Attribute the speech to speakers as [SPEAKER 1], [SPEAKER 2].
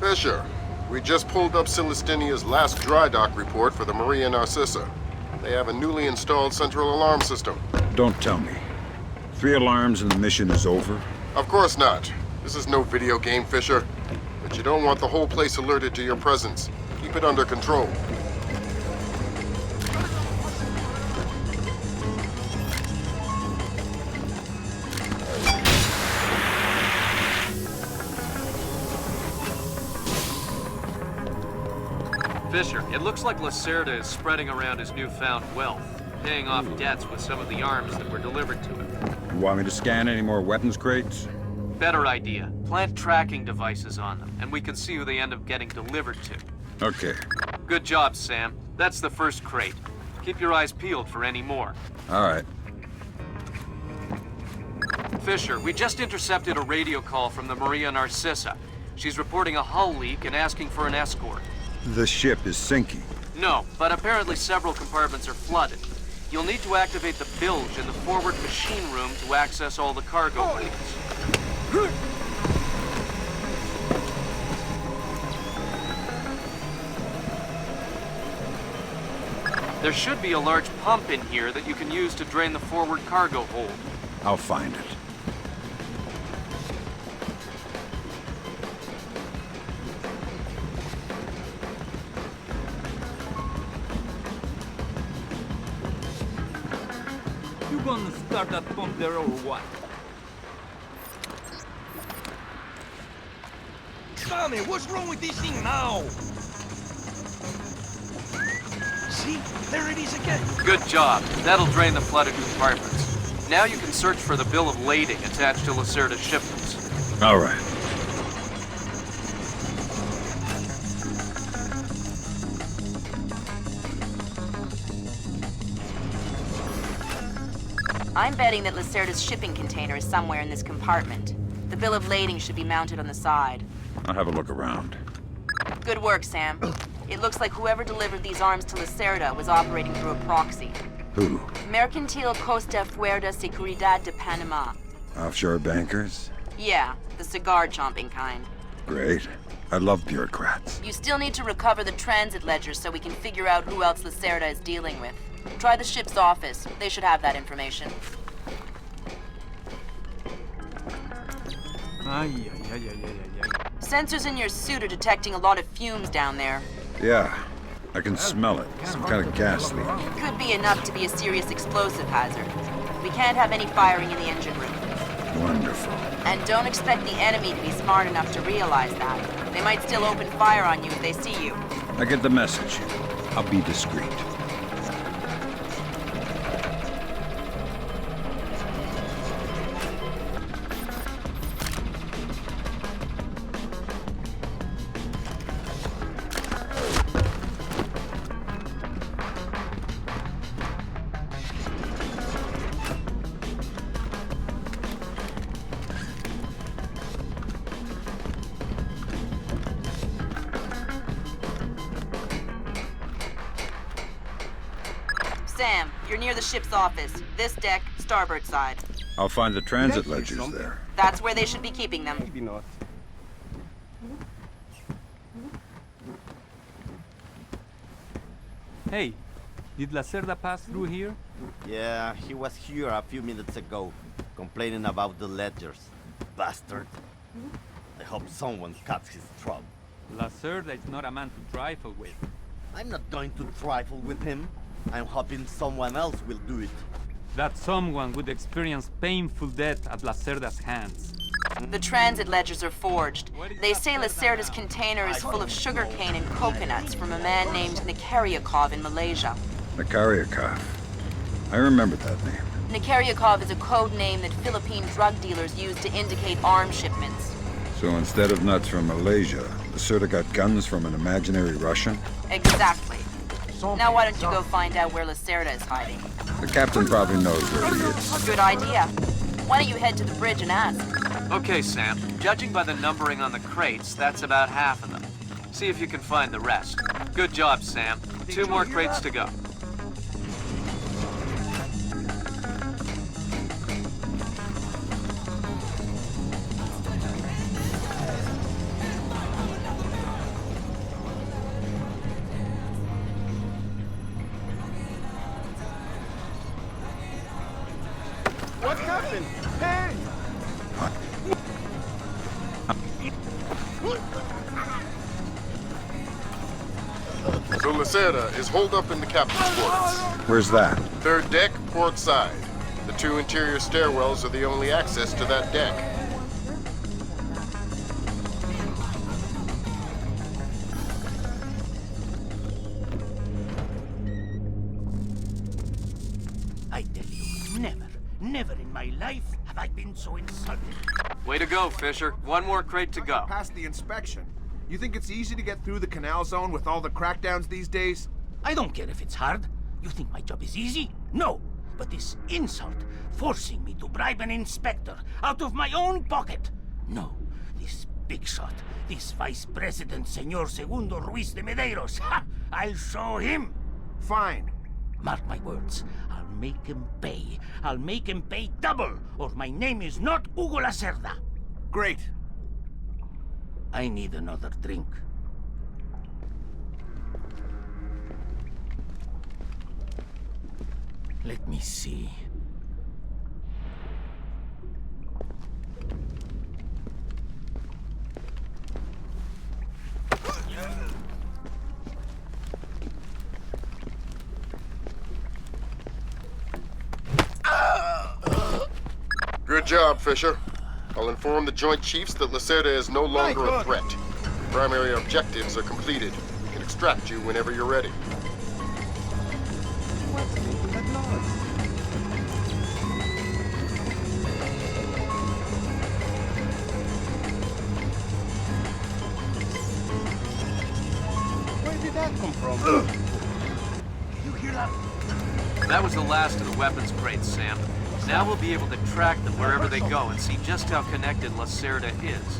[SPEAKER 1] Fisher, we just pulled up Celestinia's last dry dock report for the Maria Narcissa. They have a newly installed central alarm system.
[SPEAKER 2] Don't tell me. 3 alarms and the mission is over?
[SPEAKER 1] Of course not. This is no video game, Fisher. But you don't want the whole place alerted to your presence. Keep it under control.
[SPEAKER 3] Fisher, it looks like Lacerda is spreading around his newfound wealth, paying off debts with some of the arms that were delivered to him.
[SPEAKER 2] You want me to scan any more weapons crates?
[SPEAKER 3] Better idea. Plant tracking devices on them, and we can see who they end up getting delivered to.
[SPEAKER 2] Okay.
[SPEAKER 3] Good job, Sam. That's the first crate. Keep your eyes peeled for any more.
[SPEAKER 2] All right.
[SPEAKER 3] Fisher, we just intercepted a radio call from the Maria Narcissa. She's reporting a hull leak and asking for an escort.
[SPEAKER 2] The ship is sinking.
[SPEAKER 3] No, but apparently several compartments are flooded. You'll need to activate the bilge in the forward machine room to access all the cargo holds. There should be a large pump in here that you can use to drain the forward cargo hold.
[SPEAKER 2] I'll find it.
[SPEAKER 4] You gonna start that pump there or what? Tommy, what's wrong with this thing now? See? There it is again.
[SPEAKER 3] Good job. That'll drain the flooded compartments. Now you can search for the bill of lading attached to Lacerda's shipments.
[SPEAKER 2] All right.
[SPEAKER 5] I'm betting that Lacerda's shipping container is somewhere in this compartment. The bill of lading should be mounted on the side.
[SPEAKER 2] I'll have a look around.
[SPEAKER 5] Good work, Sam. It looks like whoever delivered these arms to Lacerda was operating through a proxy.
[SPEAKER 2] Who?
[SPEAKER 5] Mercantil Costa Fuerza Seguridad de Panama.
[SPEAKER 2] Offshore bankers?
[SPEAKER 5] Yeah, the cigar-chomping kind.
[SPEAKER 2] Great. I love bureaucrats.
[SPEAKER 5] You still need to recover the transit ledger so we can figure out who else Lacerda is dealing with. Try the ship's office. They should have that information. Sensors in your suit are detecting a lot of fumes down there.
[SPEAKER 2] Yeah, I can smell it. Some kind of gas leak.
[SPEAKER 5] Could be enough to be a serious explosive hazard. We can't have any firing in the engine room.
[SPEAKER 2] Wonderful.
[SPEAKER 5] And don't expect the enemy to be smart enough to realize that. They might still open fire on you if they see you.
[SPEAKER 2] I get the message. I'll be discreet.
[SPEAKER 5] Sam, you're near the ship's office. This deck, starboard side.
[SPEAKER 2] I'll find the transit ledgers there.
[SPEAKER 5] That's where they should be keeping them.
[SPEAKER 6] Maybe not.
[SPEAKER 4] Hey, did Lacerda pass through here?
[SPEAKER 7] Yeah, he was here a few minutes ago, complaining about the ledgers. Bastard. I hope someone cuts his throat.
[SPEAKER 4] Lacerda is not a man to trifle with.
[SPEAKER 7] I'm not going to trifle with him. I'm hoping someone else will do it.
[SPEAKER 4] That someone would experience painful death at Lacerda's hands.
[SPEAKER 5] The transit ledgers are forged. They say Lacerda's container is full of sugarcane and coconuts from a man named Nikaryakov in Malaysia.
[SPEAKER 2] Nikaryakov. I remember that name.
[SPEAKER 5] Nikaryakov is a code name that Philippine drug dealers use to indicate arms shipments.
[SPEAKER 2] So instead of nuts from Malaysia, Lacerda got guns from an imaginary Russian?
[SPEAKER 5] Exactly. Now why don't you go find out where Lacerda is hiding?
[SPEAKER 2] The captain probably knows where he is.
[SPEAKER 5] Good idea. Why don't you head to the bridge and ask?
[SPEAKER 3] Okay, Sam. Judging by the numbering on the crates, that's about half of them. See if you can find the rest. Good job, Sam. 2 more crates to go.
[SPEAKER 7] happening? Hey!
[SPEAKER 1] So Lacerda is holed up in the captain's quarters.
[SPEAKER 2] Where's that?
[SPEAKER 1] Third deck, port side. The two interior stairwells are the only access to that deck.
[SPEAKER 6] I tell you, never in my life have I been so insulted.
[SPEAKER 3] Way to go, Fisher. One more crate to go.
[SPEAKER 8] Past the inspection. You think it's easy to get through the canal zone with all the crackdowns these days?
[SPEAKER 6] I don't care if it's hard. You think my job is easy? No. But this insult, forcing me to bribe an inspector out of my own pocket. No. This big shot, this Vice President, Senor Segundo Ruiz de Medeiros. Ha! I'll show him.
[SPEAKER 8] Fine.
[SPEAKER 6] Mark my words. I'll make him pay. I'll make him pay double, or my name is not Hugo Lacerda.
[SPEAKER 8] Great.
[SPEAKER 6] I need another drink. Let me see.
[SPEAKER 1] Good job, Fisher. I'll inform the Joint Chiefs that Lacerda is no longer a threat. Primary objectives are completed. We can extract you whenever you're ready.
[SPEAKER 7] Where did that come from?
[SPEAKER 6] You hear that?
[SPEAKER 3] That was the last of the weapons crates, Sam. Now we'll be able to track them wherever they go and see just how connected Lacerda is.